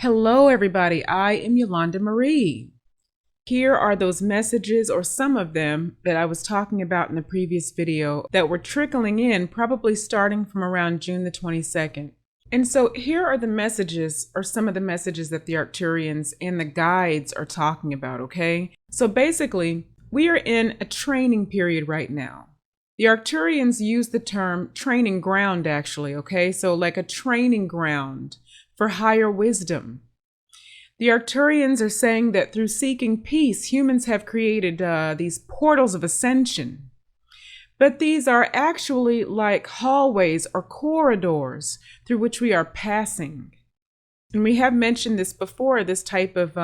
Hello, everybody. I am Yolanda Marie. Here are those messages, or some of them, that I was talking about in the previous video that were trickling in, probably starting from around June the 22nd. And so here are the messages, or some of the messages that the Arcturians and the guides are talking about, okay? So basically, we are in a training period right now. The Arcturians use the term training ground, actually, okay? So like a training ground for higher wisdom. The Arcturians are saying that through seeking peace, humans have created these portals of ascension. But these are actually like hallways or corridors through which we are passing. And we have mentioned this before, this type of,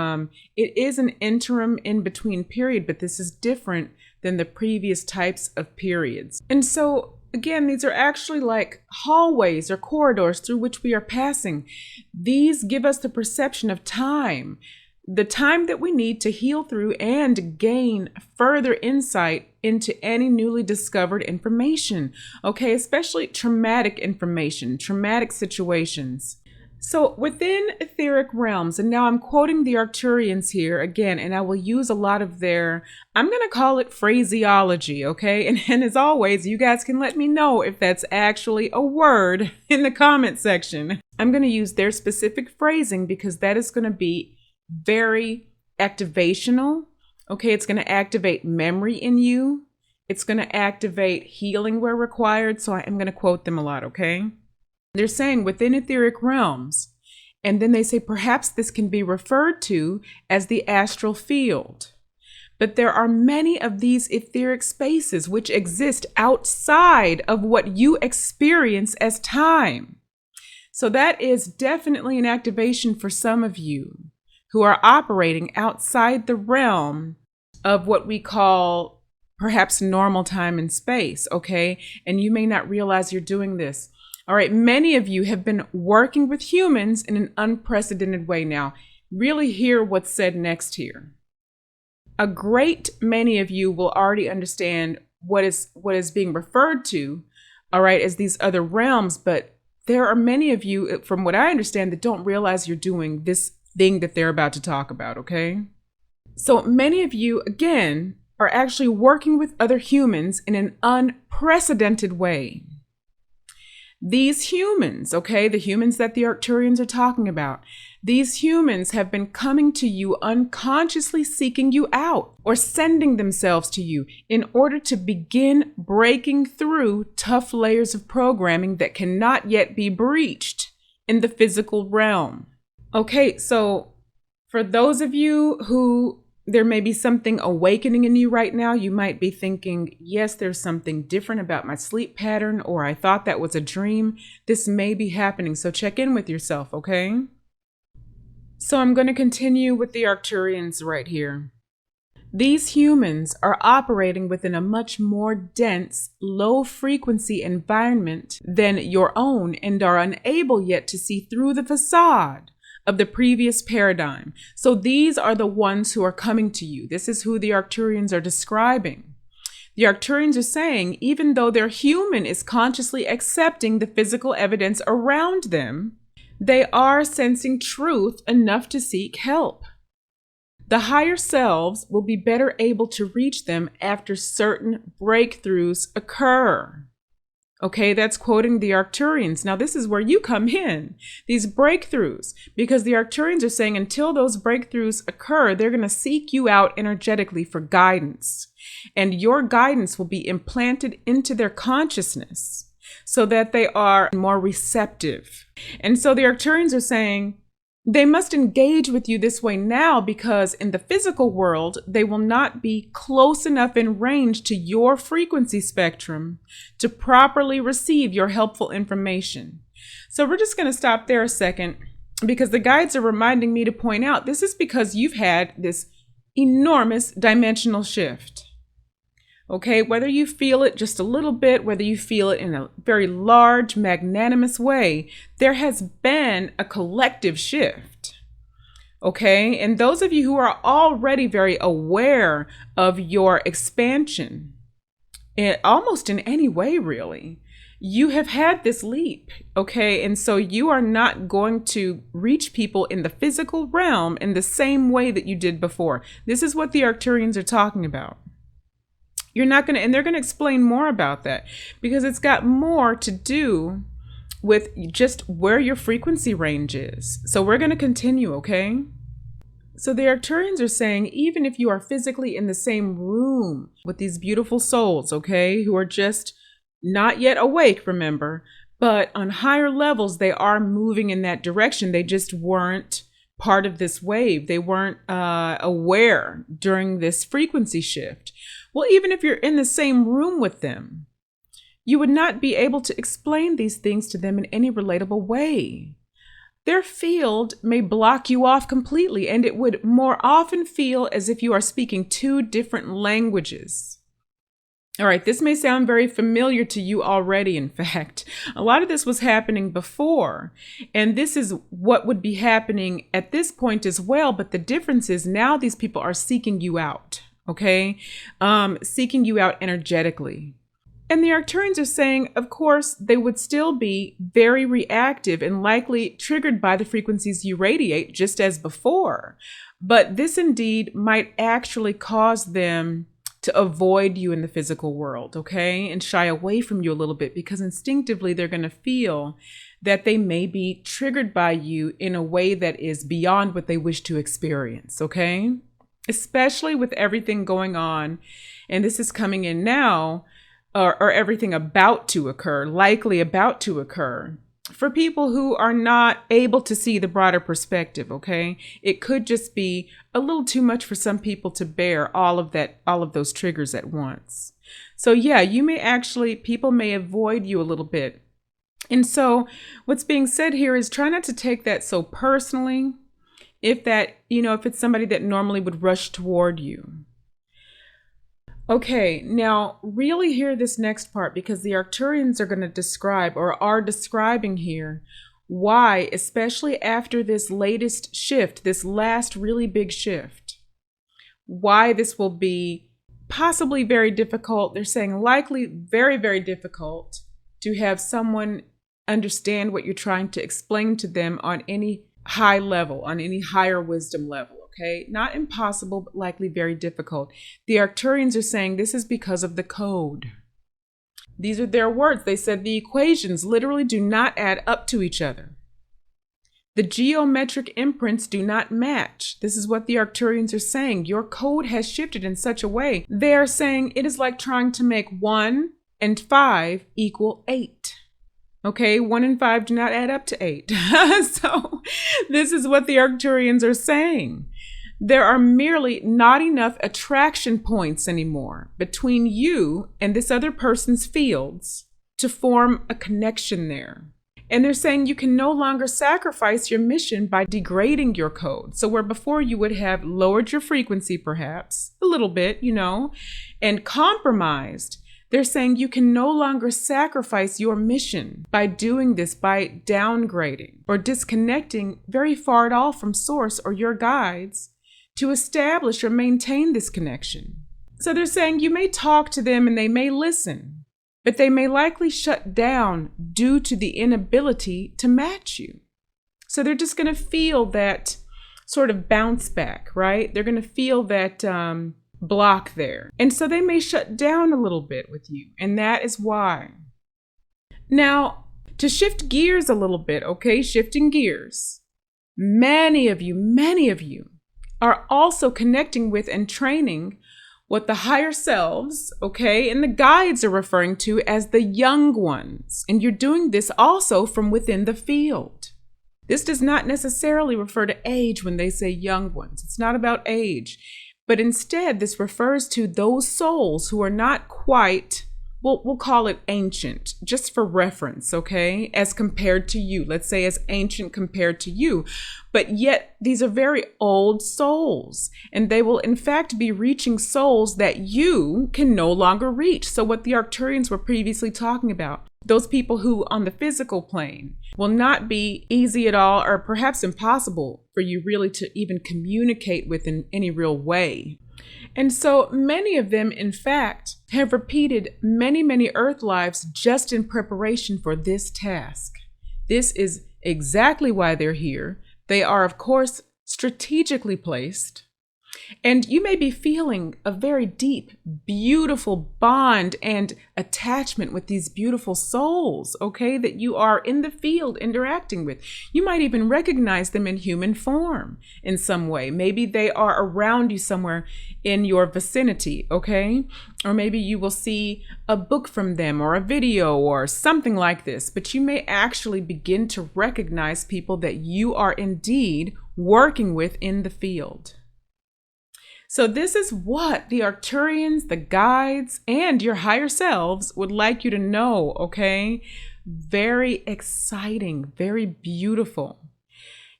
it is an interim in-between period, but this is different than the previous types of periods. And so, again, these are actually like hallways or corridors through which we are passing. These give us the perception of time, the time that we need to heal through and gain further insight into any newly discovered information, okay? Especially traumatic information, traumatic situations. So within etheric realms, and now I'm quoting the Arcturians here again, and I will use a lot of their, I'm going to call it phraseology, okay? And as always, you guys can let me know if that's actually a word in the comment section. I'm going to use their specific phrasing because that is going to be very activational, okay? It's going to activate memory in you. It's going to activate healing where required, so I am going to quote them a lot, okay? They're saying within etheric realms, and then they say perhaps this can be referred to as the astral field. But there are many of these etheric spaces which exist outside of what you experience as time. So that is definitely an activation for some of you who are operating outside the realm of what we call perhaps normal time and space, okay? And you may not realize you're doing this. All right, many of you have been working with humans in an unprecedented way now. Really hear what's said next here. A great many of you will already understand what is being referred to, all right, as these other realms, but there are many of you, from what I understand, that don't realize you're doing this thing that they're about to talk about, okay? So many of you, again, are actually working with other humans in an unprecedented way. These humans, okay, the humans that the Arcturians are talking about, these humans have been coming to you unconsciously seeking you out or sending themselves to you in order to begin breaking through tough layers of programming that cannot yet be breached in the physical realm. Okay, so for those of you who there may be something awakening in you right now, you might be thinking, yes, there's something different about my sleep pattern, or I thought that was a dream. This may be happening, so check in with yourself, okay? So I'm going to continue with the Arcturians right here. These humans are operating within a much more dense, low-frequency environment than your own and are unable yet to see through the facade of the previous paradigm. So these are the ones who are coming to you. This is who the Arcturians are describing. The Arcturians are saying, even though their human is consciously accepting the physical evidence around them, they are sensing truth enough to seek help. The higher selves will be better able to reach them after certain breakthroughs occur. Okay, that's quoting the Arcturians. Now, this is where you come in, these breakthroughs, because the Arcturians are saying until those breakthroughs occur, they're going to seek you out energetically for guidance. And your guidance will be implanted into their consciousness so that they are more receptive. And so the Arcturians are saying they must engage with you this way now because in the physical world, they will not be close enough in range to your frequency spectrum to properly receive your helpful information. So we're just going to stop there a second because the guides are reminding me to point out this is because you've had this enormous dimensional shift. Okay, whether you feel it just a little bit, whether you feel it in a very large, magnanimous way, there has been a collective shift. Okay, and those of you who are already very aware of your expansion, almost in any way, really, you have had this leap, okay? And so you are not going to reach people in the physical realm in the same way that you did before. This is what the Arcturians are talking about. You're not going to, and they're going to explain more about that because it's got more to do with just where your frequency range is. So we're going to continue, okay? So the Arcturians are saying, even if you are physically in the same room with these beautiful souls, okay, who are just not yet awake, remember, but on higher levels, they are moving in that direction. They just weren't part of this wave. They weren't aware during this frequency shift. Well, even if you're in the same room with them, you would not be able to explain these things to them in any relatable way. Their field may block you off completely, and it would more often feel as if you are speaking two different languages. All right, this may sound very familiar to you already, in fact. A lot of this was happening before, and this is what would be happening at this point as well, but the difference is now these people are seeking you out, okay? Seeking you out energetically. And the Arcturians are saying, of course, they would still be very reactive and likely triggered by the frequencies you radiate, just as before. But this indeed might actually cause them to avoid you in the physical world, okay? And shy away from you a little bit because instinctively they're going to feel that they may be triggered by you in a way that is beyond what they wish to experience, okay? Especially with everything going on, and this is coming in now, or everything about to occur, likely about to occur, for people who are not able to see the broader perspective, okay? It could just be a little too much for some people to bear all of those triggers at once. So yeah, people may avoid you a little bit. And so what's being said here is try not to take that so personally if it's somebody that normally would rush toward you. Okay, now really hear this next part because the Arcturians are going to describe or are describing here why, especially after this latest shift, this last really big shift, why this will be possibly very difficult. They're saying likely very, very difficult to have someone understand what you're trying to explain to them on any high level, on any higher wisdom level. Okay, not impossible, but likely very difficult. The Arcturians are saying this is because of the code. These are their words. They said the equations literally do not add up to each other. The geometric imprints do not match. This is what the Arcturians are saying. Your code has shifted in such a way. They are saying it is like trying to make 1 and 5 equal 8. Okay, 1 and 5 do not add up to 8. So this is what the Arcturians are saying. There are merely not enough attraction points anymore between you and this other person's fields to form a connection there. And they're saying you can no longer sacrifice your mission by degrading your code. So where before you would have lowered your frequency perhaps a little bit, and compromised, they're saying you can no longer sacrifice your mission by doing this, by downgrading or disconnecting very far at all from source or your guides to establish or maintain this connection. So they're saying you may talk to them and they may listen, but they may likely shut down due to the inability to match you. So they're just going to feel that sort of bounce back, right? They're going to feel that block there. And so they may shut down a little bit with you. And that is why. Now, to shift gears a little bit, okay, shifting gears, many of you are also connecting with and training what the higher selves, okay, and the guides are referring to as the young ones. And you're doing this also from within the field. This does not necessarily refer to age when they say young ones. It's not about age. But instead, this refers to those souls who are not quite, we'll call it ancient, just for reference, okay, as compared to you. Let's say as ancient compared to you. But yet, these are very old souls, and they will in fact be reaching souls that you can no longer reach. So what the Arcturians were previously talking about, those people who on the physical plane will not be easy at all, or perhaps impossible for you really to even communicate with in any real way. And so many of them, in fact, have repeated many, many Earth lives just in preparation for this task. This is exactly why they're here. They are, of course, strategically placed. And you may be feeling a very deep, beautiful bond and attachment with these beautiful souls, okay, that you are in the field interacting with. You might even recognize them in human form in some way. Maybe they are around you somewhere in your vicinity, okay? Or maybe you will see a book from them or a video or something like this. But you may actually begin to recognize people that you are indeed working with in the field. So this is what the Arcturians, the guides, and your higher selves would like you to know, okay? Very exciting, very beautiful.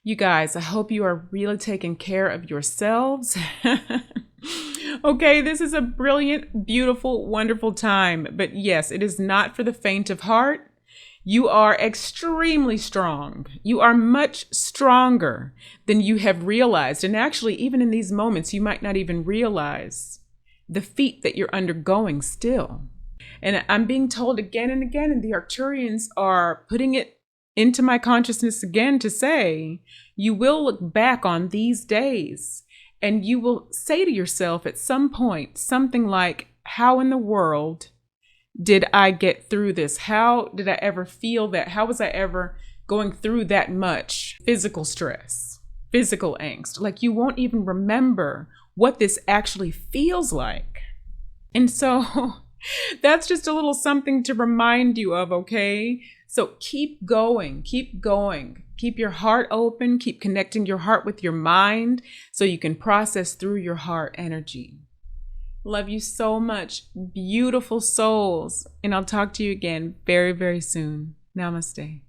You guys, I hope you are really taking care of yourselves. Okay, this is a brilliant, beautiful, wonderful time. But yes, it is not for the faint of heart. You are extremely strong. You are much stronger than you have realized. And actually, even in these moments, you might not even realize the feat that you're undergoing still. And I'm being told again and again, and the Arcturians are putting it into my consciousness again to say, you will look back on these days and you will say to yourself at some point something like, how in the world did I get through this? How did I ever feel that? How was I ever going through that much physical stress, physical angst? Like you won't even remember what this actually feels like. And so that's just a little something to remind you of, okay? So keep going, keep going. Keep your heart open, keep connecting your heart with your mind so you can process through your heart energy. Love you so much, beautiful souls. And I'll talk to you again very, very soon. Namaste.